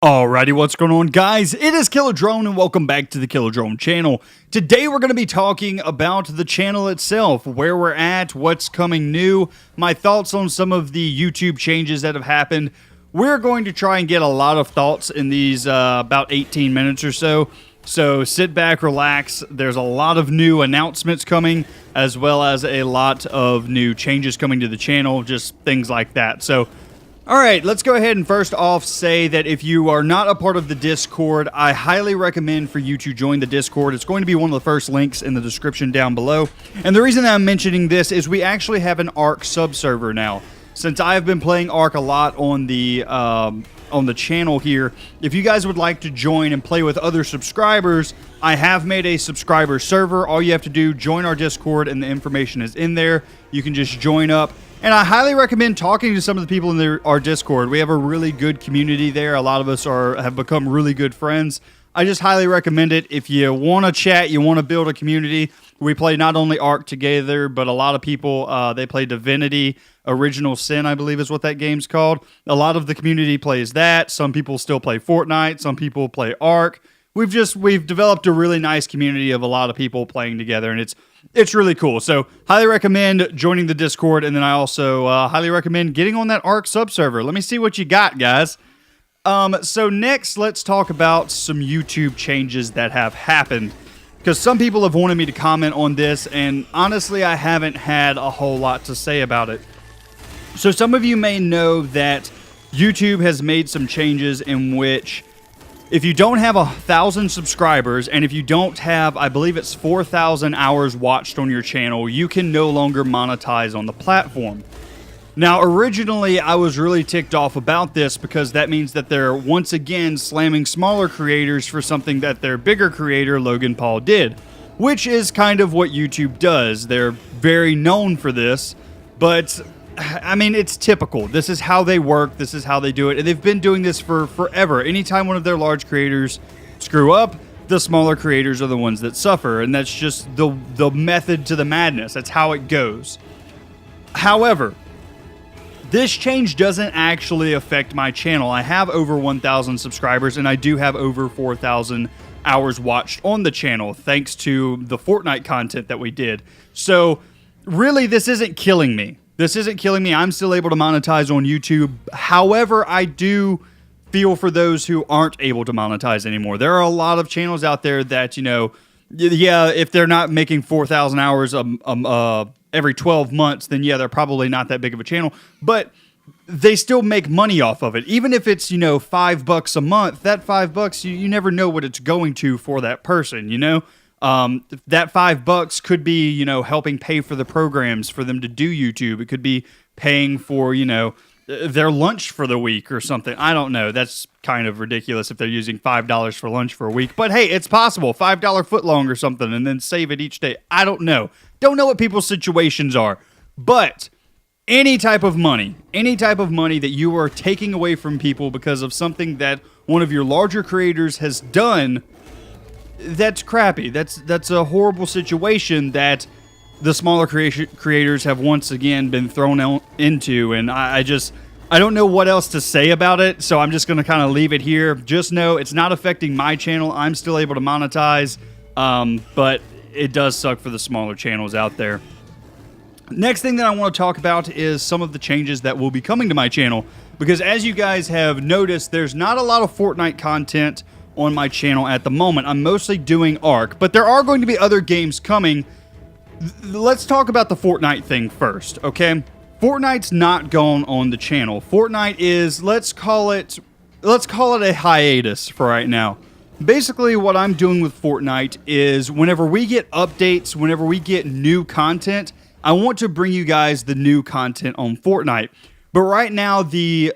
Alrighty, what's going on, guys? It is Killer Drone, and welcome back to the Killer Drone channel. Today, we're going to be talking about the channel itself, where we're at, what's coming new, my thoughts on some of the YouTube changes that have happened. We're going to try and get a lot of thoughts in these about 18 minutes or so. So sit back, relax. There's a lot of new announcements coming, as well as a lot of new changes coming to the channel, just things like that. So all right, let's go ahead and first off say that if you are not a part of the Discord, I highly recommend for you to join the Discord. It's going to be one of the first links in the description down below. And the reason that I'm mentioning this is we actually have an ARK subserver now. Since I've been playing ARK a lot on the channel here, if you guys would like to join and play with other subscribers, I have made a subscriber server. All you have to do, join our Discord, and the information is in there. You can just join up. And I highly recommend talking to some of the people in our Discord. We have a really good community there. A lot of us have become really good friends. I just highly recommend it. If you want to chat, you want to build a community, we play not only ARK together, but a lot of people, they play Divinity, Original Sin, I believe is what that game's called. A lot of the community plays that. Some people still play Fortnite. Some people play ARK. We've developed a really nice community of a lot of people playing together, and it's really cool. So highly recommend joining the Discord, and then I also highly recommend getting on that ARK subserver. Let me see what you got, guys. So next, let's talk about some YouTube changes that have happened, because some people have wanted me to comment on this, and honestly, I haven't had a whole lot to say about it. So some of you may know that YouTube has made some changes in which if you don't have 1,000 subscribers, and if you don't have, I believe it's 4,000 hours watched on your channel, you can no longer monetize on the platform. Now, originally, I was really ticked off about this because that means that they're once again slamming smaller creators for something that their bigger creator, Logan Paul, did, which is kind of what YouTube does. They're very known for this, but I mean, it's typical. This is how they work. This is how they do it. And they've been doing this for forever. Anytime one of their large creators screw up, the smaller creators are the ones that suffer. And that's just the method to the madness. That's how it goes. However, this change doesn't actually affect my channel. I have over 1,000 subscribers, and I do have over 4,000 hours watched on the channel, thanks to the Fortnite content that we did. So really, this isn't killing me. This isn't killing me. I'm still able to monetize on YouTube. However, I do feel for those who aren't able to monetize anymore. There are a lot of channels out there that, you know, yeah, if they're not making 4,000 hours every 12 months, then yeah, they're probably not that big of a channel. But they still make money off of it. Even if it's, you know, $5 a month, that $5, you never know what it's going to for that person, you know? That $5 could be, you know, helping pay for the programs for them to do YouTube. It could be paying for, you know, their lunch for the week or something. I don't know. That's kind of ridiculous if they're using $5 for lunch for a week. But hey, it's possible. $5 footlong or something, and then save it each day. I don't know. Don't know what people's situations are. But any type of money that you are taking away from people because of something that one of your larger creators has done, that's crappy. That's a horrible situation that the smaller creators have once again been thrown into, and I don't know what else to say about it, so I'm just going to kind of leave it here. Just know it's not affecting my channel. I'm still able to monetize, but it does suck for the smaller channels out there. Next thing that I want to talk about is some of the changes that will be coming to my channel, because as you guys have noticed, there's not a lot of Fortnite content on my channel at the moment. I'm mostly doing ARK, but there are going to be other games coming. Let's talk about the Fortnite thing first, okay? Fortnite's not gone on the channel. Fortnite is, let's call it a hiatus for right now. Basically, what I'm doing with Fortnite is whenever we get updates, whenever we get new content, I want to bring you guys the new content on Fortnite. But right now, the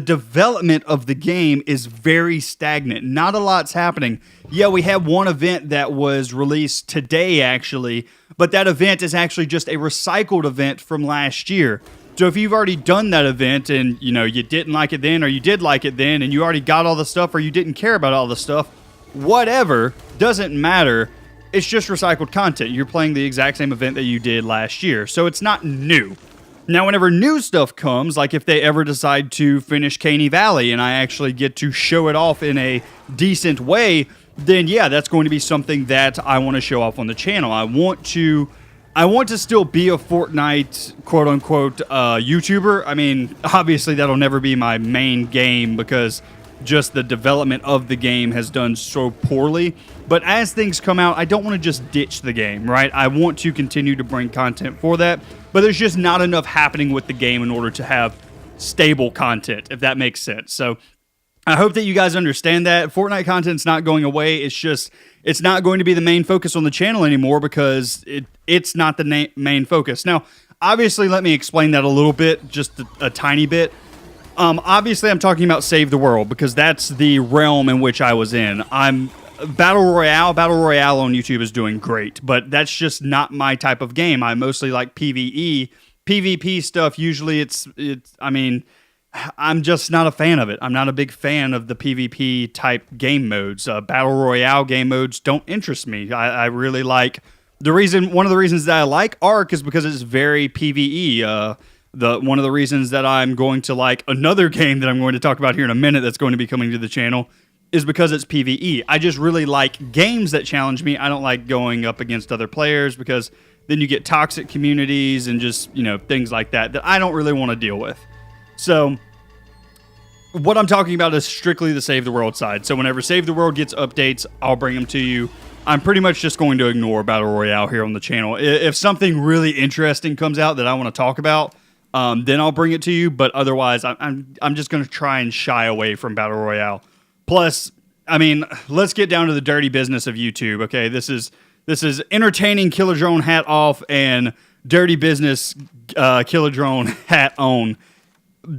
development of the game is very stagnant. Not a lot's happening. Yeah, we have one event that was released today, actually, but that event is actually just a recycled event from last year. So if you've already done that event and, you know, you didn't like it then, or you did like it then, and you already got all the stuff, or you didn't care about all the stuff, whatever, doesn't matter. It's just recycled content. You're playing the exact same event that you did last year. So it's not new. Now, whenever new stuff comes, like if they ever decide to finish Caney Valley and I actually get to show it off in a decent way, then yeah, that's going to be something that I want to show off on the channel. I want to still be a Fortnite quote unquote YouTuber. I mean, obviously that'll never be my main game because just the development of the game has done so poorly. But as things come out, I don't want to just ditch the game, right? I want to continue to bring content for that, but there's just not enough happening with the game in order to have stable content, if that makes sense. So I hope that you guys understand that. Fortnite content's not going away. It's just, it's not going to be the main focus on the channel anymore because it's not the main focus. Now, obviously, let me explain that a little bit, just a tiny bit. Obviously, I'm talking about Save the World because that's the realm in which I was in. Battle Royale on YouTube is doing great, but that's just not my type of game. I mostly like PvE. PvP stuff, usually I mean, I'm just not a fan of it. I'm not a big fan of the PvP type game modes. Battle Royale game modes don't interest me. I really like one of the reasons that I like Ark is because it's very PvE. One of the reasons that I'm going to like another game that I'm going to talk about here in a minute that's going to be coming to the channel is because it's PvE. I just really like games that challenge me. I don't like going up against other players because then you get toxic communities and just, things like that I don't really want to deal with. So what I'm talking about is strictly the Save the World side. So whenever Save the World gets updates, I'll bring them to you. I'm pretty much just going to ignore Battle Royale here on the channel. If something really interesting comes out that I want to talk about, then I'll bring it to you. But otherwise, I'm just going to try and shy away from Battle Royale. Plus, I mean, let's get down to the dirty business of YouTube. Okay, this is entertaining Killer Drone hat off and dirty business Killer Drone hat on.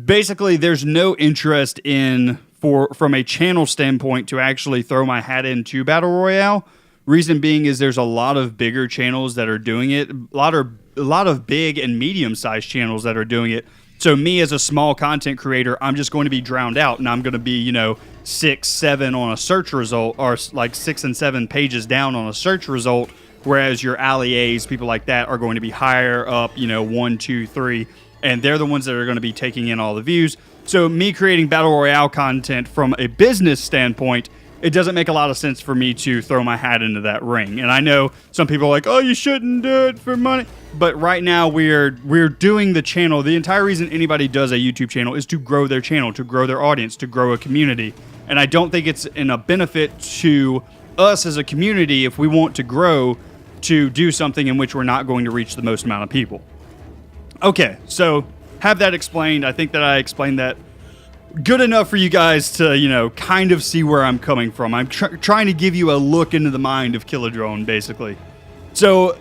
Basically, there's no interest from a channel standpoint to actually throw my hat into Battle Royale. Reason being is there's a lot of bigger channels that are doing it. A lot of big and medium-sized channels that are doing it. So me as a small content creator, I'm just going to be drowned out, and I'm going to be, 6, 7 on a search result, or like 6 and 7 pages down on a search result, whereas your allies, people like that, are going to be higher up, 1, 2, 3, and they're the ones that are going to be taking in all the views. So me creating Battle Royale content from a business standpoint, it doesn't make a lot of sense for me to throw my hat into that ring. And I know some people are like, oh, you shouldn't do it for money. But right now we're doing the channel. The entire reason anybody does a YouTube channel is to grow their channel, to grow their audience, to grow a community. And I don't think it's in a benefit to us as a community if we want to grow to do something in which we're not going to reach the most amount of people. Okay, so have that explained. I think that I explained that good enough for you guys to, kind of see where I'm coming from. I'm trying to give you a look into the mind of Killer Drone, basically. So,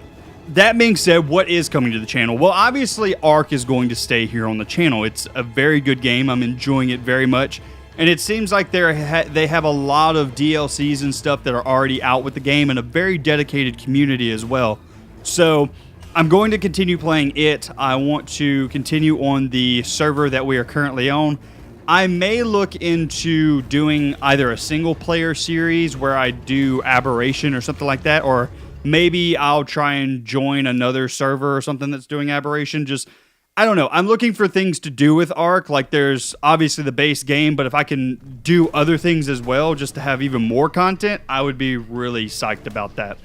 that being said, what is coming to the channel? Well, obviously, Ark is going to stay here on the channel. It's a very good game. I'm enjoying it very much. And it seems like they have a lot of DLCs and stuff that are already out with the game and a very dedicated community as well. So, I'm going to continue playing it. I want to continue on the server that we are currently on. I may look into doing either a single player series where I do Aberration or something like that, or maybe I'll try and join another server or something that's doing Aberration. Just, I don't know. I'm looking for things to do with Ark. Like, there's obviously the base game, but if I can do other things as well just to have even more content, I would be really psyched about that.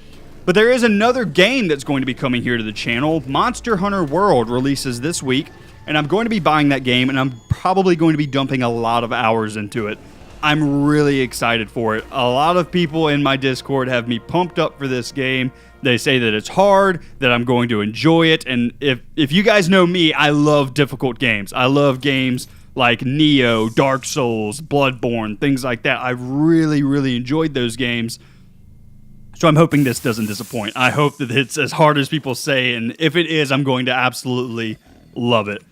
But there is another game that's going to be coming here to the channel. Monster Hunter World releases this week. And I'm going to be buying that game, and I'm probably going to be dumping a lot of hours into it. I'm really excited for it. A lot of people in my Discord have me pumped up for this game. They say that it's hard, that I'm going to enjoy it. And if you guys know me, I love difficult games. I love games like Neo, Dark Souls, Bloodborne, things like that. I really, really enjoyed those games. So I'm hoping this doesn't disappoint. I hope that it's as hard as people say, and if it is, I'm going to absolutely love it.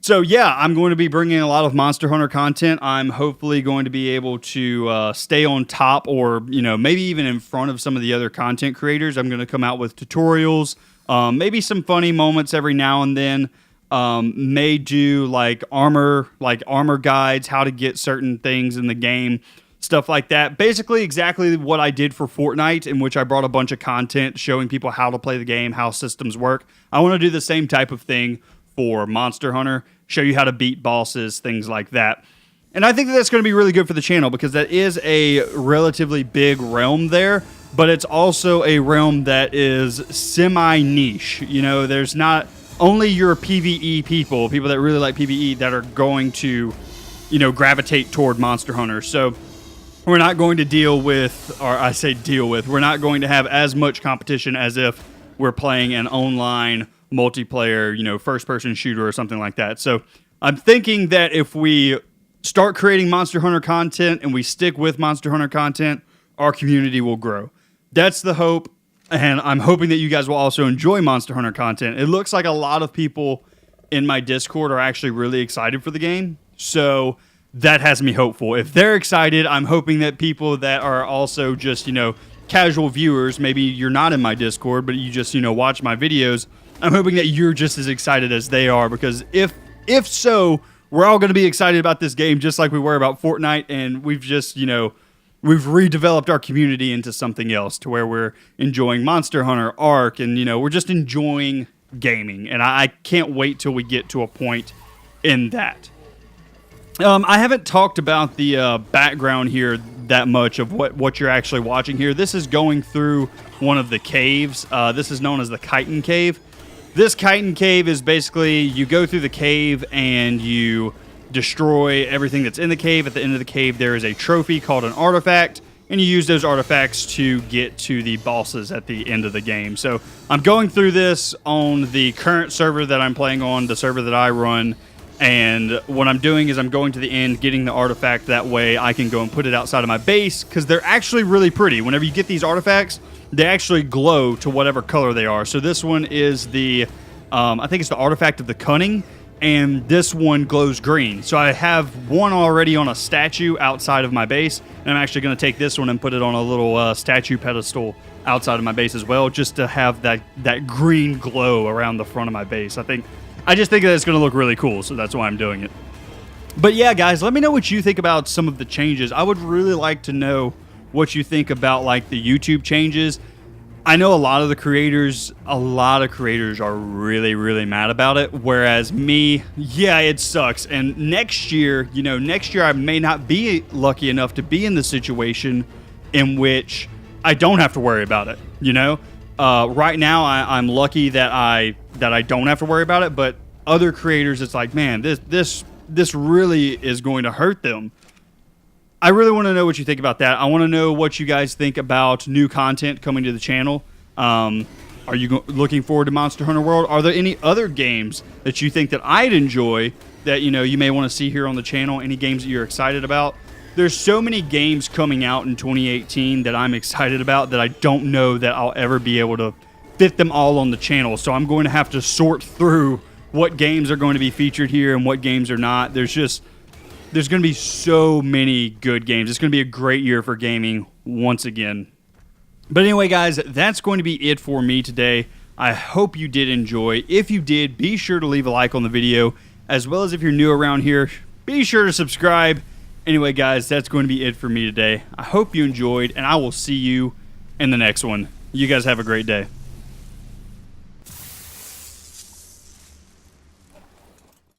So yeah, I'm going to be bringing a lot of Monster Hunter content. I'm hopefully going to be able to stay on top, or maybe even in front of some of the other content creators. I'm going to come out with tutorials, maybe some funny moments every now and then. May do like armor guides, how to get certain things in the game, stuff like that. Basically, exactly what I did for Fortnite, in which I brought a bunch of content showing people how to play the game, how systems work. I want to do the same type of thing for Monster Hunter, show you how to beat bosses, things like that. And I think that that's going to be really good for the channel because that is a relatively big realm there, but it's also a realm that is semi-niche. You know, there's not only your PvE people that really like PvE that are going to, you know, gravitate toward Monster Hunter. So we're not going to deal with, or I say deal with, we're not going to have as much competition as if we're playing an online multiplayer, you know, first-person shooter or something like that. So I'm thinking that if we start creating Monster Hunter content and we stick with Monster Hunter content, our community will grow. That's the hope, and I'm hoping that you guys will also enjoy Monster Hunter content. It looks like a lot of people in my Discord are actually really excited for the game, so that has me hopeful. If they're excited, I'm hoping that people that are also just, you know, casual viewers, maybe you're not in my Discord, but you just, you know, watch my videos, I'm hoping that you're just as excited as they are, because if so, we're all going to be excited about this game just like we were about Fortnite, and we've just, you know, we've redeveloped our community into something else to where we're enjoying Monster Hunter, Ark, and, you know, we're just enjoying gaming, and I can't wait till we get to a point in that. I haven't talked about the background here that much of what you're actually watching here. This is going through one of the caves. This is known as the Chitin Cave. This Chitin Cave is basically, you go through the cave and you destroy everything that's in the cave. At the end of the cave, there is a trophy called an artifact, and you use those artifacts to get to the bosses at the end of the game. So I'm going through this on the current server that I'm playing on, the server that I run, and what I'm doing is I'm going to the end, getting the artifact. That way I can go and put it outside of my base, because they're actually really pretty. Whenever you get these artifacts, they actually glow to whatever color they are. So this one is the, I think it's the artifact of the cunning, and this one glows green. So I have one already on a statue outside of my base, and I'm actually going to take this one and put it on a little statue pedestal outside of my base as well, just to have that green glow around the front of my base. I just think that it's going to look really cool, so that's why I'm doing it. But yeah, guys, let me know what you think about some of the changes. I would really like to know what you think about, like, the YouTube changes. I know a lot of creators are really, really mad about it, whereas me, yeah, it sucks. And next year I may not be lucky enough to be in the situation in which I don't have to worry about it, you know? Right now, I'm lucky that I don't have to worry about it, but other creators, it's like, man, this really is going to hurt them. I really want to know what you think about that. I want to know what you guys think about new content coming to the channel. Are you looking forward to Monster Hunter World? Are there any other games that you think that I'd enjoy that, you know, you may want to see here on the channel? Any games that you're excited about? There's so many games coming out in 2018 that I'm excited about that I don't know that I'll ever be able to fit them all on the channel. So I'm going to have to sort through what games are going to be featured here and what games are not. There's going to be so many good games. It's going to be a great year for gaming once again. But anyway, guys, that's going to be it for me today. I hope you did enjoy. If you did, be sure to leave a like on the video, as well as if you're new around here, be sure to subscribe. Anyway, guys, that's going to be it for me today. I hope you enjoyed, and I will see you in the next one. You guys have a great day.